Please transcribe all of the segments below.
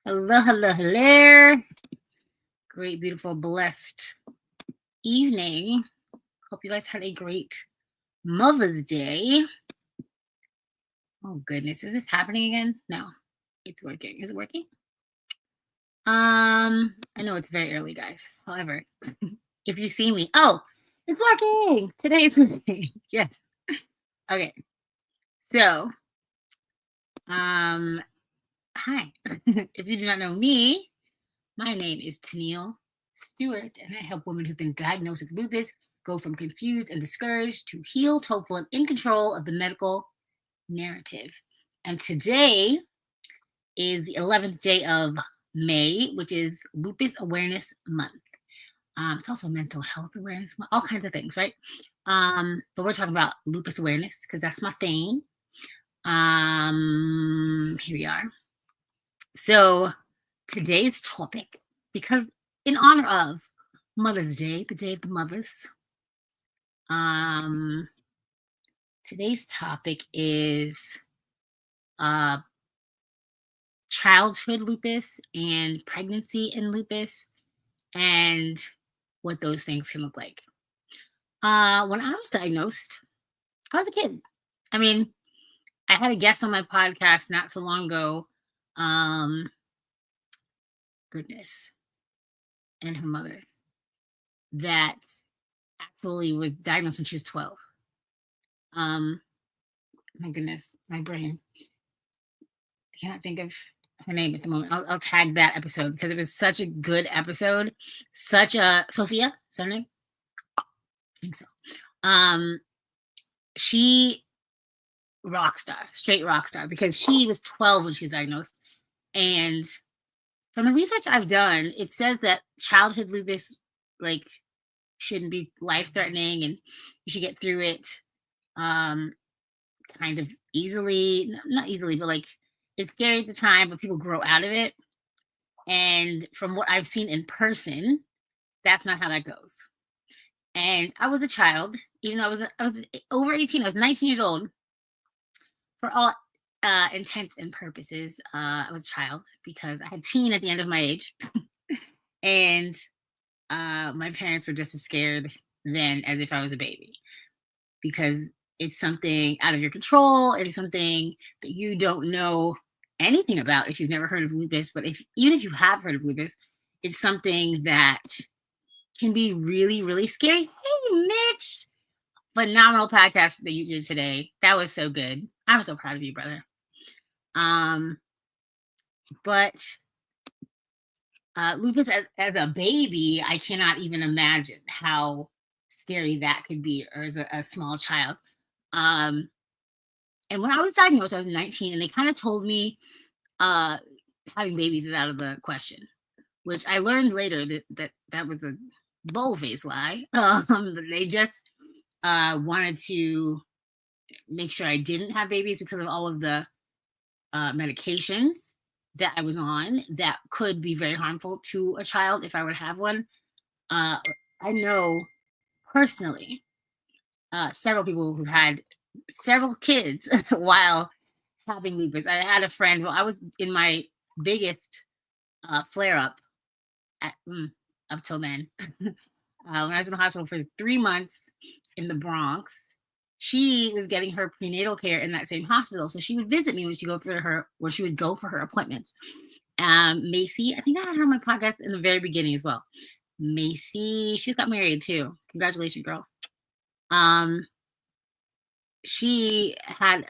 Hello, hello, hello. Great, beautiful, blessed evening. Hope you guys had a great Mother's Day. Oh goodness, is this happening again? No, it's working. Is it working? I know it's very early, guys. However, if you see me, it's working. Today it's working. Yes. Okay. So, hi. If you do not know me, my name is Tennille Stewart, and I help women who've been diagnosed with lupus go from confused and discouraged to healed, hopeful, and in control of the medical narrative. And today is the 11th day of May, which is Lupus Awareness Month. It's also Mental Health Awareness Month, all kinds of things, right? But we're talking about lupus awareness because that's my thing. Here we are. So today's topic, because in honor of Mother's Day, the Day of the Mothers, today's topic is childhood lupus and pregnancy in lupus and what those things can look like. When I was diagnosed, I was a kid. I mean, I had a guest on my podcast not so long ago. Goodness, and her mother that actually was diagnosed when she was 12. My goodness, my brain. I cannot think of her name at the moment. I'll tag that episode because it was such a good episode. Such a Sophia, is her name? I think so. She rock star, straight rock star, because she was 12 when she was diagnosed. And from the research I've done, it says that childhood lupus shouldn't be life-threatening and you should get through it kind of easily. Not easily, but it's scary at the time, but people grow out of it. And from what I've seen in person, that's not how that goes. And I was a child, even though I was over 18. I was 19 years old. For all intents and purposes, I was a child because I had teen at the end of my age. And my parents were just as scared then as if I was a baby, because it's something out of your control. It is something that you don't know anything about if you've never heard of lupus. But even if you have heard of lupus, it's something that can be really, really scary. Hey, Mitch, phenomenal podcast that you did today. That was so good. I'm so proud of you, brother. But lupus as a baby, I cannot even imagine how scary that could be, or as a small child. And when I was diagnosed, I was 19, and they kind of told me having babies is out of the question, which I learned later that was a bold-faced lie. They just wanted to make sure I didn't have babies because of all of the medications that I was on that could be very harmful to a child if I would have one. I know personally several people who've had several kids while having lupus. I had a friend, well, I was in my biggest flare up up till then. When I was in the hospital for 3 months in the Bronx, she was getting her prenatal care in that same hospital. So she would visit me when she would go for her appointments. Macy, I think I had her on my podcast in the very beginning as well. Macy, she's got married too. Congratulations, girl. She had,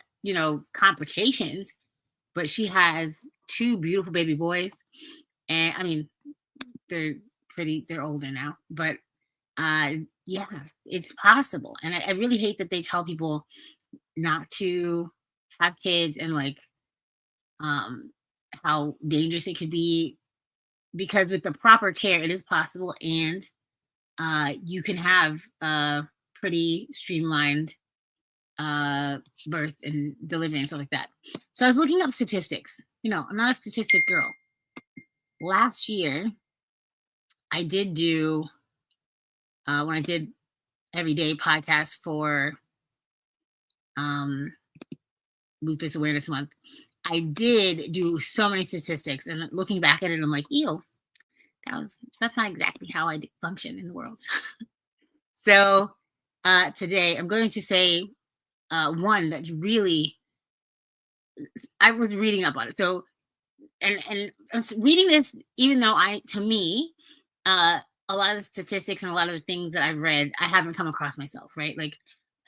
complications, but she has 2 beautiful baby boys. And I mean, they're older now, but yeah, it's possible. And I really hate that they tell people not to have kids, and how dangerous it could be, because with the proper care it is possible, and you can have a pretty streamlined birth and delivery and stuff like that. So I was looking up statistics. I'm not a statistic girl. Last year I did do when I did everyday podcast for Lupus Awareness Month, I did do so many statistics, and looking back at it, I'm like, ew, that's not exactly how I function in the world. So today I'm going to say one that really I was reading up on it. So and I was reading this, even though to me, uh, a lot of the statistics and a lot of the things that I've read, I haven't come across myself, right? Like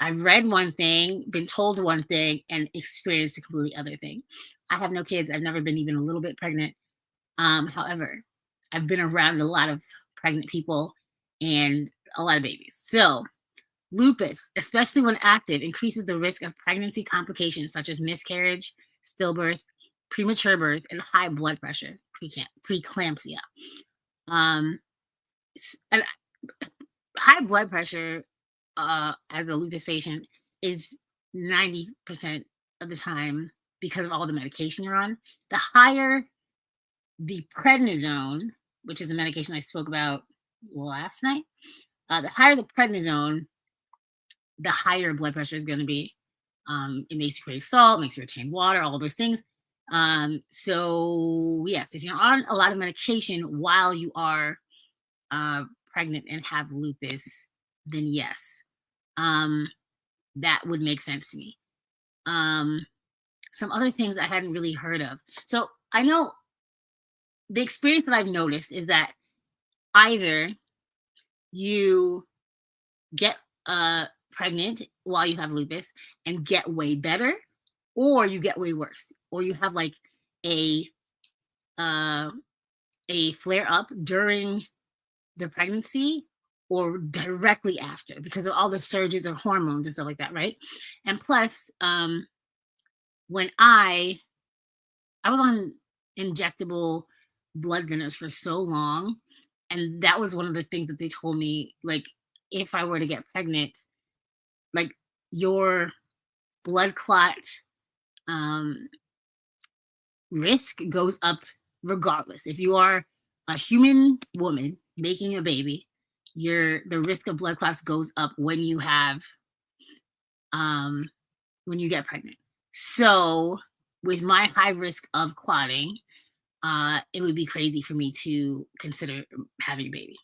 I've read one thing, been told one thing, and experienced a completely other thing. I have no kids. I've never been even a little bit pregnant. However, I've been around a lot of pregnant people and a lot of babies. So lupus, especially when active, increases the risk of pregnancy complications such as miscarriage, stillbirth, premature birth, and high blood pressure, preeclampsia. Um, and high blood pressure, as a lupus patient, is 90% of the time because of all the medication you're on. The higher the prednisone, which is a medication I spoke about last night, the higher the prednisone, the higher blood pressure is going to be. It makes you crave salt, makes you retain water, all those things. So yes, if you're on a lot of medication while you are pregnant and have lupus, then yes, um, that would make sense to me. Um, some other things I hadn't really heard of. So I know the experience that I've noticed is that either you get pregnant while you have lupus and get way better, or you get way worse, or you have like a uh, a flare up during the pregnancy or directly after because of all the surges of hormones and stuff like that, right? And plus, when I was on injectable blood thinners for so long, and that was one of the things that they told me, like, if I were to get pregnant, like, your blood clot, um, risk goes up regardless. If you are a human woman making a baby, the risk of blood clots goes up um when you get pregnant. So with my high risk of clotting, it would be crazy for me to consider having a baby.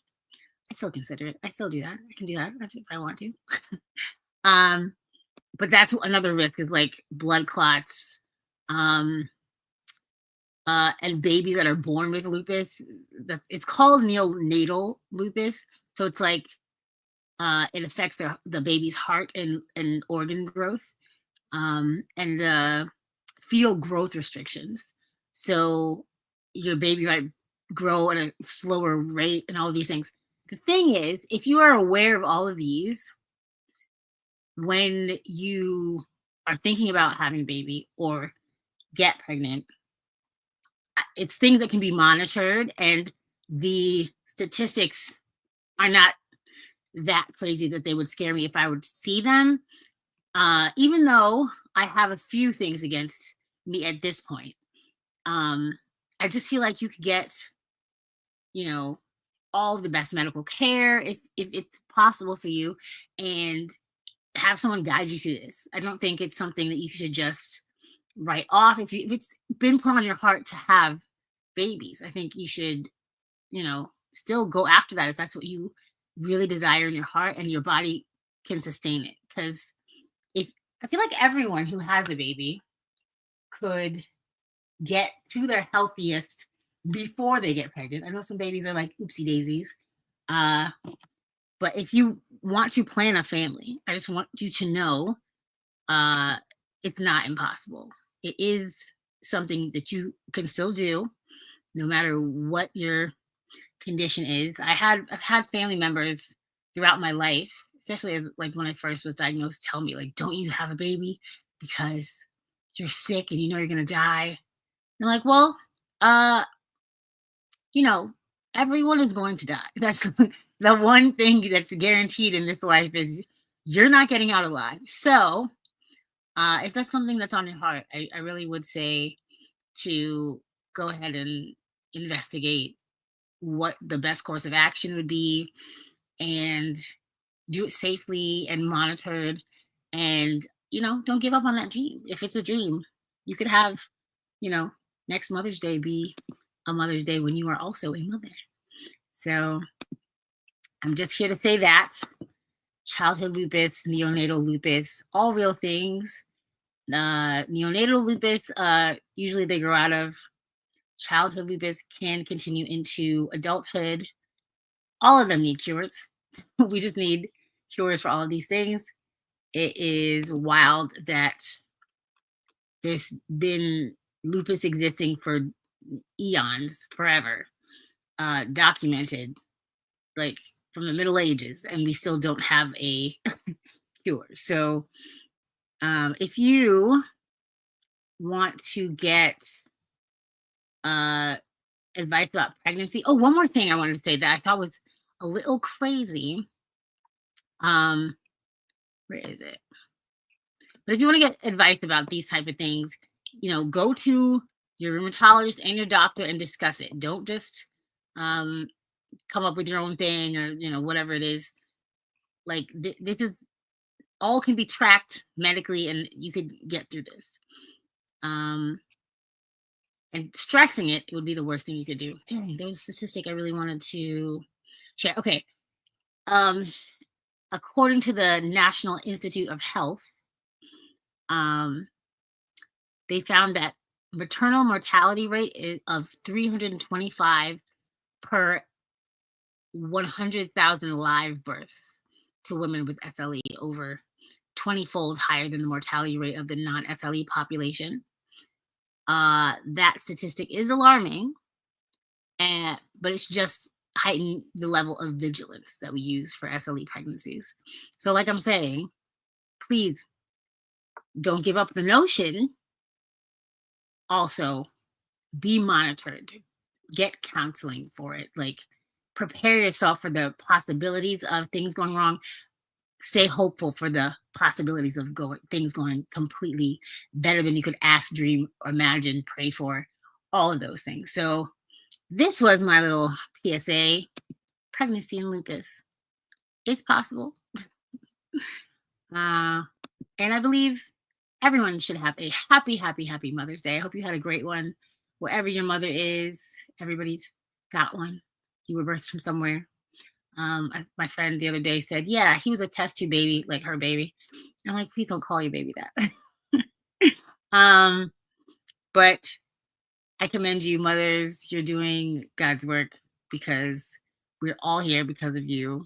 I still consider it. I still do that. I can do that if I want to. Um, but that's another risk is like blood clots, um, and babies that are born with lupus. It's called neonatal lupus. So it's like it affects the baby's heart and organ growth, and fetal growth restrictions. So your baby might grow at a slower rate and all of these things. The thing is, if you are aware of all of these when you are thinking about having a baby or get pregnant, it's things that can be monitored, and the statistics are not that crazy that they would scare me if I would see them. Even though I have a few things against me at this point, um, I just feel like you could get, you know, all the best medical care if it's possible for you, and have someone guide you through this. I don't think it's something that you should just write off. If it's been put on your heart to have babies, I think you should, still go after that if that's what you really desire in your heart and your body can sustain it. Because if I feel like everyone who has a baby could get to their healthiest before they get pregnant. I know some babies are like oopsie daisies. Uh, but if you want to plan a family, I just want you to know uh, it's not impossible. It is something that you can still do no matter what your condition is. I've had family members throughout my life, especially as like when I first was diagnosed, tell me like, don't you have a baby because you're sick and you know you're gonna die. I'm like, well, uh, you know, everyone is going to die. That's the one thing that's guaranteed in this life is you're not getting out alive. So, if that's something that's on your heart, I really would say to go ahead and investigate what the best course of action would be and do it safely and monitored, and don't give up on that dream. If it's a dream, you could have you know, next Mother's Day be a Mother's Day when you are also a mother. So I'm just here to say that childhood lupus, neonatal lupus, all real things. Neonatal lupus, usually they grow out of. Childhood lupus can continue into adulthood. All of them need cures. We just need cures for all of these things. It is wild that there's been lupus existing for eons, forever, documented, like from the Middle Ages, and we still don't have a cure. So, if you want to get uh, advice about pregnancy, oh, one more thing I wanted to say that I thought was a little crazy. Um, where is it? But if you want to get advice about these type of things, go to your rheumatologist and your doctor and discuss it. Don't just um, come up with your own thing, or whatever it is. Like this is all can be tracked medically, and you could get through this. And stressing it would be the worst thing you could do. Dang, there was a statistic I really wanted to share. Okay. According to the National Institute of Health, they found that maternal mortality rate of 325 per 100,000 live births to women with SLE, over 20-fold higher than the mortality rate of the non-SLE population. That statistic is alarming, but it's just heightened the level of vigilance that we use for SLE pregnancies. So like I'm saying, please don't give up the notion. Also, be monitored. Get counseling for it. Like, prepare yourself for the possibilities of things going wrong. Stay hopeful for the possibilities of things going completely better than you could ask, dream, imagine, pray for. All of those things. So this was my little PSA. Pregnancy and lupus. It's possible. And I believe everyone should have a happy, happy, happy Mother's Day. I hope you had a great one. Wherever your mother is, everybody's got one. You were birthed from somewhere. My friend the other day said, yeah, he was a test tube baby, like her baby. I'm like, please don't call your baby that. But I commend you, mothers. You're doing God's work, because we're all here because of you.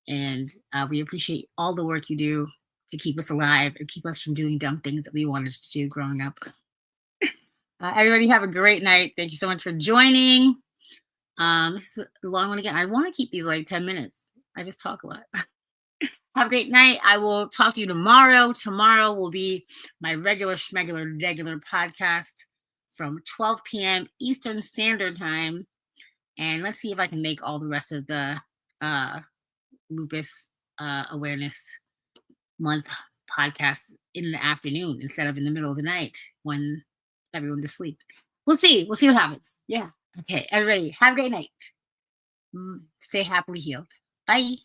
And we appreciate all the work you do to keep us alive and keep us from doing dumb things that we wanted to do growing up. Everybody have a great night. Thank you so much for joining. This is a long one again. I want to keep these like 10 minutes. I just talk a lot. Have a great night. I will talk to you tomorrow. Tomorrow will be my regular podcast from 12 p.m. Eastern Standard Time. And let's see if I can make all the rest of the lupus awareness month podcast in the afternoon instead of in the middle of the night when everyone's asleep. We'll see what happens. Yeah. Okay, everybody have a great night. Stay happily healed. Bye.